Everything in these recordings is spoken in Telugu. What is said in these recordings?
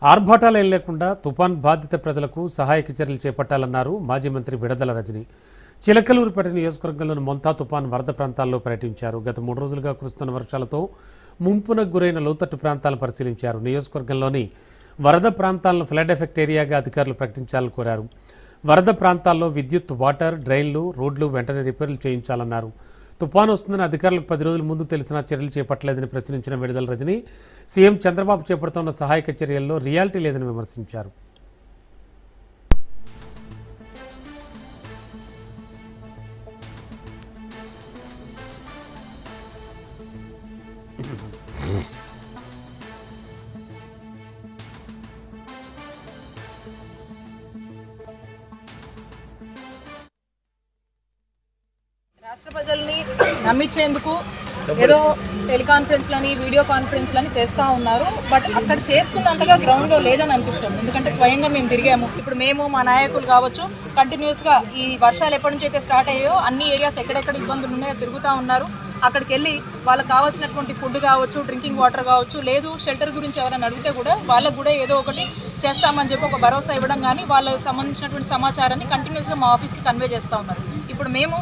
ఆర్భాటాలు లేకుండా తుఫాన్ బాధిత ప్రజలకు సహాయక చర్యలు చేపట్టాలన్నారు మాజీ మంత్రి విడదల రజని. చిలకలూరుపేట నియోజకవర్గంలోని మొంతా తుఫాన్ వరద ప్రాంతాల్లో పర్యటించారు. గత 3 రోజులుగా కురుస్తున్న వర్షాలతో ముంపునకు గురైన లోతట్టు ప్రాంతాలను పరిశీలించారు. నియోజకవర్గంలోని వరద ప్రాంతాలను ఫ్లడ్ ఎఫెక్ట్ ఏరియాగా అధికారులు ప్రకటించాలని కోరారు. వరద ప్రాంతాల్లో విద్యుత్, వాటర్, డ్రైన్లు, రోడ్లు వెంటనే రిపేర్లు చేయించాలన్నారు. తుఫాను వస్తుందని అధికారులకు 10 రోజుల ముందు తెలిసినా చర్యలు చేపట్టలేదని ప్రశ్నించిన విడదల రజని సీఎం చంద్రబాబు చేపడుతున్న సహాయక చర్యల్లో రియాలిటీ లేదని విమర్శించారు. రాష్ట్ర ప్రజల్ని నమ్మించేందుకు ఏదో టెలికాన్ఫరెన్స్లని, వీడియో కాన్ఫరెన్స్లని చేస్తూ ఉన్నారు. బట్ అక్కడ చేస్తున్నంతగా గ్రౌండ్లో లేదని అనిపిస్తుంది. ఎందుకంటే స్వయంగా మేము తిరిగాము. ఇప్పుడు మేము, మా నాయకులు కావచ్చు, కంటిన్యూస్గా ఈ వర్షాలు ఎప్పటి నుంచి అయితే స్టార్ట్ అయ్యాయో అన్ని ఏరియాస్ ఎక్కడెక్కడ ఇబ్బందులు ఉన్నాయో తిరుగుతూ ఉన్నారు. అక్కడికి వెళ్ళి వాళ్ళకి కావాల్సినటువంటి ఫుడ్ కావచ్చు, డ్రింకింగ్ వాటర్ కావచ్చు, లేదు షెల్టర్ గురించి ఎవరైనా అడిగితే కూడా వాళ్ళకు కూడా ఏదో ఒకటి చేస్తామని చెప్పి ఒక భరోసా ఇవ్వడం కానీ వాళ్ళకి సంబంధించినటువంటి సమాచారాన్ని కంటిన్యూస్గా మా ఆఫీస్కి కన్వే చేస్తూ ఉన్నారు. ఇప్పుడు మేము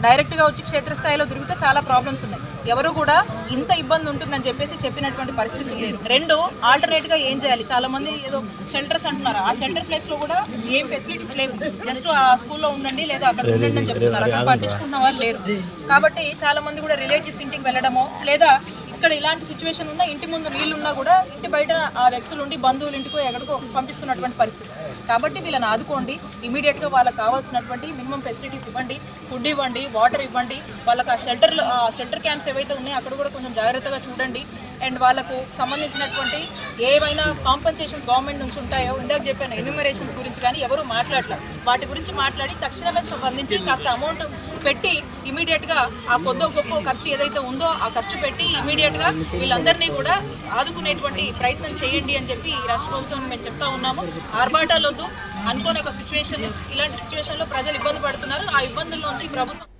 డైరెక్ట్గా వచ్చి క్షేత్రస్థాయిలో తిరిగితే చాలా ప్రాబ్లమ్స్ ఉన్నాయి. ఎవరు కూడా ఇంత ఇబ్బంది ఉంటుందని చెప్పేసి చెప్పినటువంటి పరిస్థితులు లేరు. రెండు, ఆల్టర్నేట్గా ఏం చేయాలి? చాలా మంది ఏదో షెల్టర్స్ అంటున్నారు. ఆ షెల్టర్ ప్లేస్లో కూడా ఏం ఫెసిలిటీస్ లేవు. జస్ట్ ఆ స్కూల్లో ఉండండి లేదా అక్కడ ఉండండి అని చెప్తున్నారు. అక్కడ పట్టించుకున్న వాళ్ళు లేరు. కాబట్టి చాలా మంది కూడా రిలేటివ్స్ ఇంటికి వెళ్ళడమో, లేదా ఇక్కడ ఇలాంటి సిచ్యువేషన్ ఉన్నా ఇంటి ముందు నీళ్లున్నా కూడా ఇంటి బయట ఆ వ్యక్తులు ఉండి బంధువులు ఇంటికో ఎక్కడికో పంపిస్తున్నటువంటి పరిస్థితి. కాబట్టి వీళ్ళని ఆదుకోండి. ఇమీడియట్గా వాళ్ళకి కావాల్సినటువంటి మినిమం ఫెసిలిటీస్ ఇవ్వండి, ఫుడ్ ఇవ్వండి, వాటర్ ఇవ్వండి. వాళ్ళకి ఆ షెల్టర్ క్యాంప్స్ ఏవైతే ఉన్నాయో అక్కడ కూడా కొంచెం జాగ్రత్తగా చూడండి. అండ్ వాళ్ళకు సంబంధించినటువంటి ఏవైనా కాంపెన్సేషన్స్ గవర్నమెంట్ నుంచి ఉంటాయో, ఇందాక చెప్పాను ఎన్యూమరేషన్స్ గురించి కానీ ఎవరు మాట్లాడలేదు. వాటి గురించి మాట్లాడి తక్షణమే స్పందించి కాస్త అమౌంట్ పెట్టి ఇమీడియట్గా ఆ కొద్దో గొప్ప ఖర్చు ఏదైతే ఉందో ఆ ఖర్చు పెట్టి ఇమీడియట్గా వీళ్ళందరినీ కూడా ఆదుకునేటువంటి ప్రయత్నం చేయండి అని చెప్పి రాష్ట్ర ప్రభుత్వం మేము చెప్తా ఉన్నాము. ఆర్భాటాలు వద్దు. అనుకోని ఒక సిచ్యువేషన్, ఇలాంటి సిచ్యువేషన్లో ప్రజలు ఇబ్బంది పడుతున్నారు. ఆ ఇబ్బందుల నుంచి ప్రభుత్వం